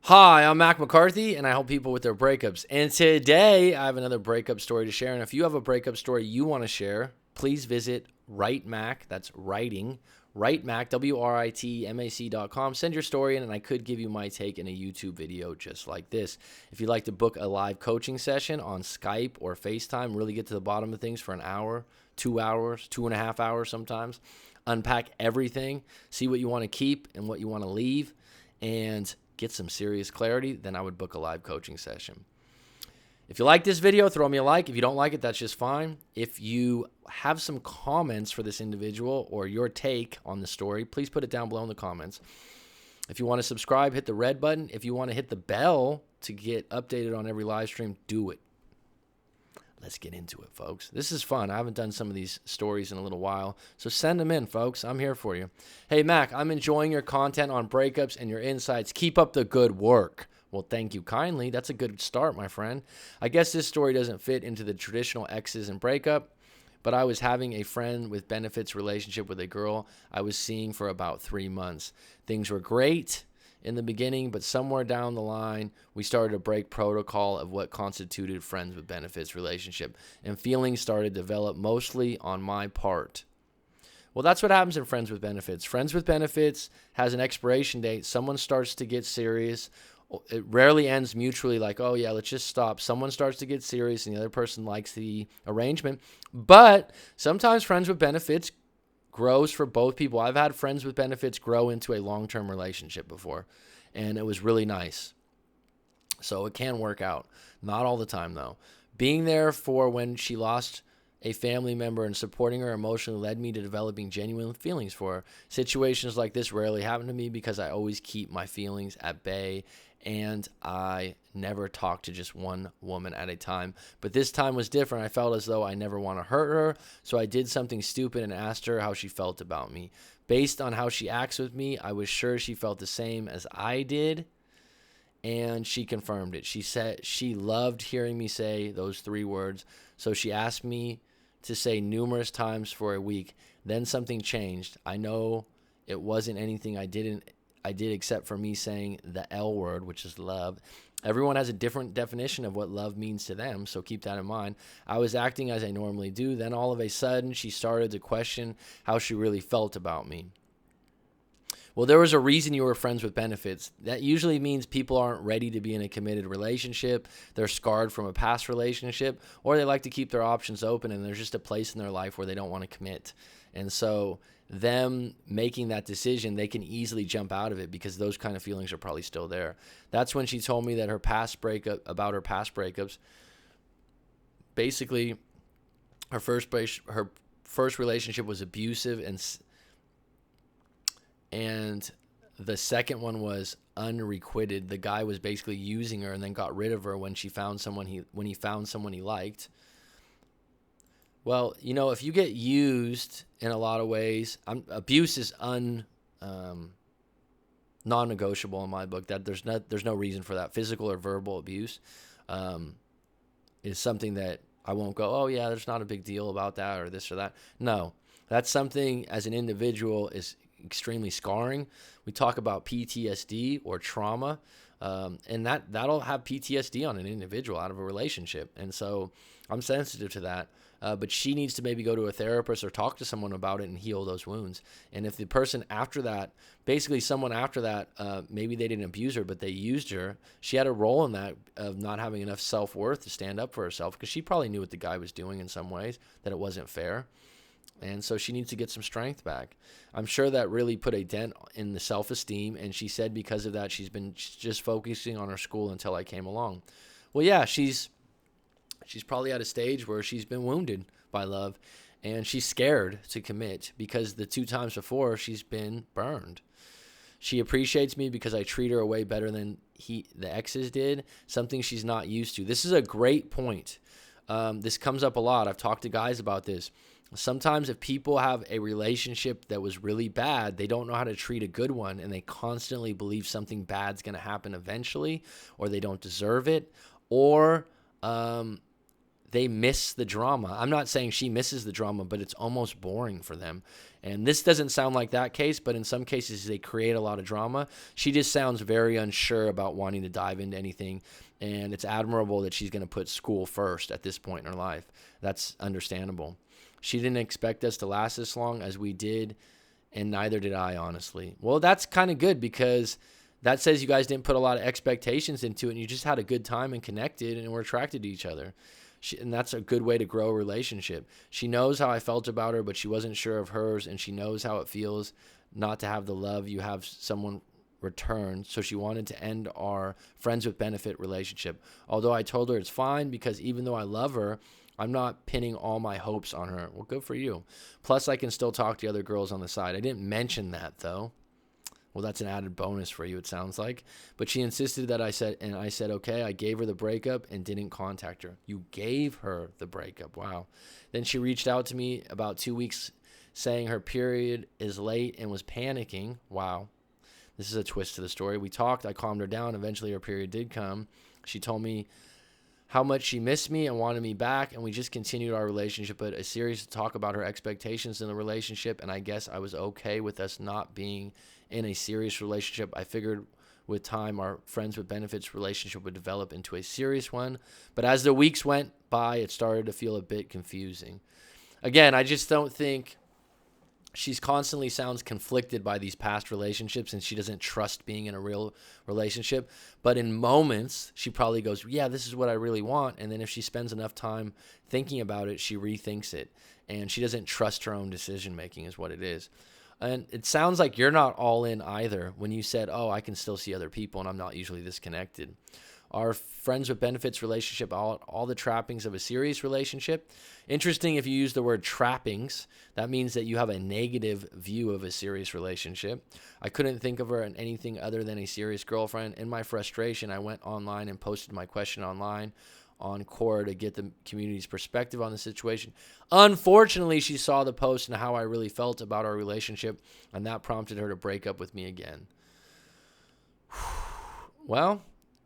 Hi, I'm Mac McCarthy, and I help people with their breakups. And today, I have another breakup story to share. And if you have a breakup story you want to share, please visit Write Mac. That's writing. Write Mac, WRITMAC.com. Send your story in, and I could give you my take in a YouTube video just like this. If you'd like to book a live coaching session on Skype or FaceTime, really get to the bottom of things for an hour, 2 hours, 2.5 hours sometimes, unpack everything, see what you want to keep and what you want to leave, and get some serious clarity, then I would book a live coaching session. If you like this video, throw me a like. If you don't like it, that's just fine. If you have some comments for this individual or your take on the story, please put it down below in the comments. If you want to subscribe, hit the red button. If you want to hit the bell to get updated on every live stream, do it. Let's get into it, folks. This is fun. I haven't done some of these stories in a little while, so send them in, folks. I'm here for you. Hey, Mac, I'm enjoying your content on breakups and your insights. Keep up the good work. Well, thank you kindly. That's a good start, my friend. I guess this story doesn't fit into the traditional exes and breakup, but I was having a friend with benefits relationship with a girl I was seeing for about 3 months. Things were great in the beginning, but somewhere down the line, we started to break protocol of what constituted friends with benefits relationship, and feelings started to develop mostly on my part. Well, that's what happens in friends with benefits. Friends with benefits has an expiration date. Someone starts to get serious. It rarely ends mutually like, oh, yeah, let's just stop. Someone starts to get serious, and the other person likes the arrangement. But sometimes friends with benefits grows for both people. I've had friends with benefits grow into a long-term relationship before, and it was really nice. So it can work out. Not all the time, though. Being there for when she lost a family member and supporting her emotionally led me to developing genuine feelings for her. Situations like this rarely happen to me because I always keep my feelings at bay, and I never talk to just one woman at a time. But this time was different. I felt as though I never want to hurt her, so I did something stupid and asked her how she felt about me. Based on how she acts with me, I was sure she felt the same as I did, and she confirmed it. She said she loved hearing me say those 3 words, so she asked me to say numerous times for a week. Then something changed. I know it wasn't anything I did except for me saying the L word, which is love. Everyone has a different definition of what love means to them, so keep that in mind. I was acting as I normally do. Then all of a sudden, she started to question how she really felt about me. Well, there was a reason you were friends with benefits. That usually means people aren't ready to be in a committed relationship. They're scarred from a past relationship, or they like to keep their options open, and there's just a place in their life where they don't want to commit. And so them making that decision, they can easily jump out of it because those kind of feelings are probably still there. That's when she told me that her past breakups, basically her first relationship was abusive, and the second one was unrequited. The guy was basically using her and then got rid of her when he found someone he liked. Well, if you get used in a lot of ways, abuse is non-negotiable in my book. That there's no reason for that. Physical or verbal abuse is something that I won't go, oh yeah, there's not a big deal about that or this or that. No, that's something as an individual is extremely scarring. We talk about PTSD or trauma, and that'll have PTSD on an individual out of a relationship. And so I'm sensitive to that. But she needs to maybe go to a therapist or talk to someone about it and heal those wounds. And if the person after that, basically someone after that, maybe they didn't abuse her, but they used her, she had a role in that of not having enough self-worth to stand up for herself because she probably knew what the guy was doing in some ways, that it wasn't fair. And so she needs to get some strength back. I'm sure that really put a dent in the self-esteem. And she said because of that, she's just focusing on her school until I came along. Well, yeah, she's probably at a stage where she's been wounded by love. And she's scared to commit because the 2 times before she's been burned. She appreciates me because I treat her way better than the exes did, something she's not used to. This is a great point. This comes up a lot. I've talked to guys about this. Sometimes if people have a relationship that was really bad, they don't know how to treat a good one, and they constantly believe something bad's going to happen eventually, or they don't deserve it, or they miss the drama. I'm not saying she misses the drama, but it's almost boring for them. And this doesn't sound like that case, but in some cases they create a lot of drama. She just sounds very unsure about wanting to dive into anything, and it's admirable that she's going to put school first at this point in her life. That's understandable. She didn't expect us to last this long as we did, and neither did I, honestly. Well, that's kind of good, because that says you guys didn't put a lot of expectations into it, and you just had a good time and connected and were attracted to each other. And that's a good way to grow a relationship. She knows how I felt about her, but she wasn't sure of hers, and she knows how it feels not to have the love you have someone return, so she wanted to end our friends with benefit relationship. Although I told her it's fine, because even though I love her, I'm not pinning all my hopes on her. Well, good for you. Plus, I can still talk to other girls on the side. I didn't mention that, though. Well, that's an added bonus for you, it sounds like. But she insisted that I said okay. I gave her the breakup and didn't contact her. You gave her the breakup. Wow. Then she reached out to me about 2 weeks saying her period is late and was panicking. Wow. This is a twist to the story. We talked. I calmed her down. Eventually, her period did come. She told me how much she missed me and wanted me back, and we just continued our relationship, but a serious talk about her expectations in the relationship, and I guess I was okay with us not being in a serious relationship. I figured with time our friends with benefits relationship would develop into a serious one, but as the weeks went by, it started to feel a bit confusing. Again, I just don't think she's constantly sounds conflicted by these past relationships, and she doesn't trust being in a real relationship. But in moments, she probably goes, yeah, this is what I really want. And then if she spends enough time thinking about it, she rethinks it. And she doesn't trust her own decision making is what it is. And it sounds like you're not all in either when you said, oh, I can still see other people and I'm not usually this connected. Our friends with benefits relationship, all the trappings of a serious relationship. Interesting, if you use the word trappings, that means that you have a negative view of a serious relationship. I couldn't think of her as anything other than a serious girlfriend. In my frustration, I went online and posted my question online on Quora to get the community's perspective on the situation. Unfortunately, she saw the post and how I really felt about our relationship, and that prompted her to break up with me again. Well,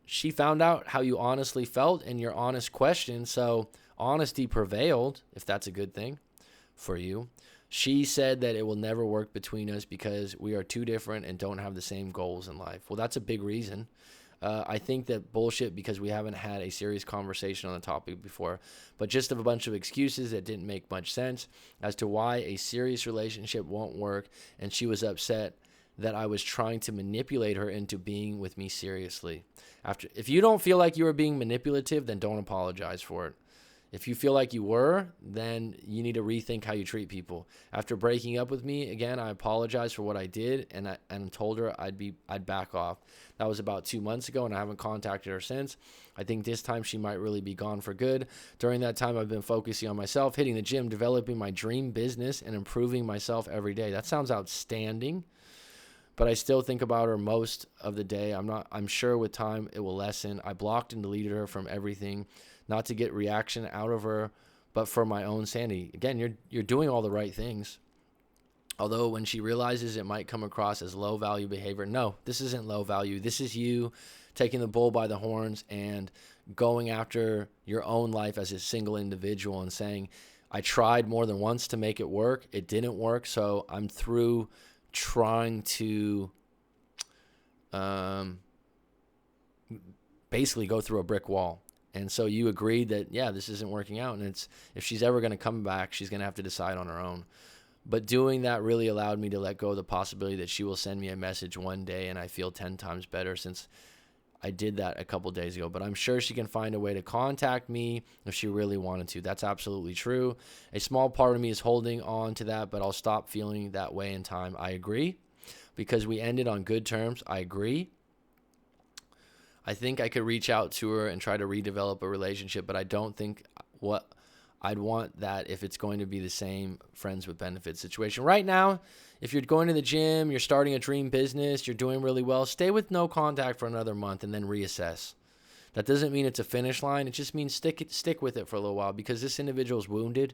she found out how you honestly felt in your honest question, so honesty prevailed, if that's a good thing for you. She said that it will never work between us because we are too different and don't have the same goals in life. Well, that's a big reason. I think that bullshit because we haven't had a serious conversation on the topic before, but just a bunch of excuses that didn't make much sense as to why a serious relationship won't work, and she was upset that I was trying to manipulate her into being with me seriously. If you don't feel like you were being manipulative, then don't apologize for it. If you feel like you were, then you need to rethink how you treat people. After breaking up with me, again, I apologized for what I did and told her I'd back off. That was about 2 months ago, and I haven't contacted her since. I think this time she might really be gone for good. During that time, I've been focusing on myself, hitting the gym, developing my dream business, and improving myself every day. That sounds outstanding. But I still think about her most of the day. I'm sure with time it will lessen. I blocked and deleted her from everything, not to get reaction out of her, but for my own sanity. Again, you're doing all the right things. Although when she realizes it might come across as low value behavior, no, this isn't low value. This is you taking the bull by the horns and going after your own life as a single individual and saying, I tried more than once to make it work. It didn't work, so I'm through trying to basically go through a brick wall. And so you agreed that, yeah, this isn't working out. And if she's ever going to come back, she's going to have to decide on her own. But doing that really allowed me to let go of the possibility that she will send me a message one day, and I feel 10 times better since I did that a couple days ago. But I'm sure she can find a way to contact me if she really wanted to. That's absolutely true. A small part of me is holding on to that, but I'll stop feeling that way in time. I agree. Because we ended on good terms. I agree. I think I could reach out to her and try to redevelop a relationship, but I don't think I'd want that if it's going to be the same friends with benefits situation. Right now, if you're going to the gym, you're starting a dream business, you're doing really well, stay with no contact for another month and then reassess. That doesn't mean it's a finish line. It just means stick with it for a little while, because this individual is wounded,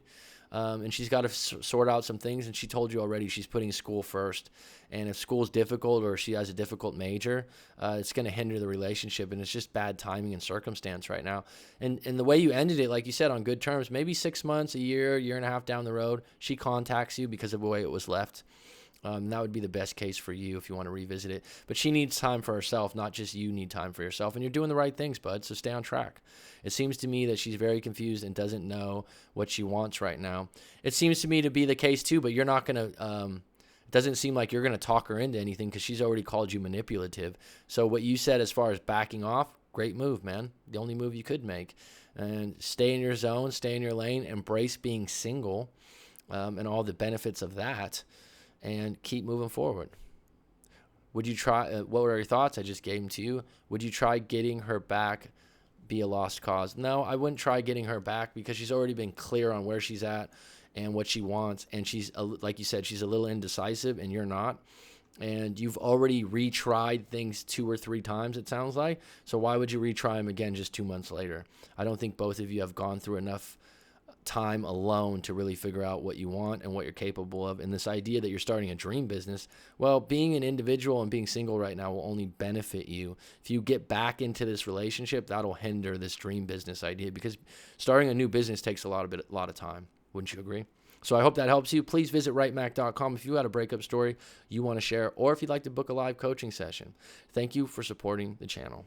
and she's got to sort out some things. And she told you already she's putting school first. And if school is difficult, or she has a difficult major, it's going to hinder the relationship. And it's just bad timing and circumstance right now. And the way you ended it, like you said, on good terms, maybe 6 months, a year and a half down the road, she contacts you because of the way it was left. That would be the best case for you if you want to revisit it. But she needs time for herself, not just you need time for yourself. And you're doing the right things, bud, so stay on track. It seems to me that she's very confused and doesn't know what she wants right now. It seems to me to be the case too, but you're not going to it doesn't seem like you're going to talk her into anything, because she's already called you manipulative. So what you said as far as backing off, great move, man. The only move you could make. And stay in your zone, stay in your lane, embrace being single, and all the benefits of that, and keep moving forward. Would you try, what were your thoughts? I just gave them to you. Would you try getting her back, be a lost cause? No, I wouldn't try getting her back, because she's already been clear on where she's at and what she wants. And she's, like you said, she's a little indecisive, and you're not. And you've already retried things 2 or 3 times, it sounds like. So why would you retry them again just 2 months later? I don't think both of you have gone through enough time alone to really figure out what you want and what you're capable of. And this idea that you're starting a dream business, well, being an individual and being single right now will only benefit you. If you get back into this relationship, that'll hinder this dream business idea, because starting a new business takes a lot of time. Wouldn't you agree? So I hope that helps you. Please visit writemac.com if you had a breakup story you want to share, or if you'd like to book a live coaching session. Thank you for supporting the channel.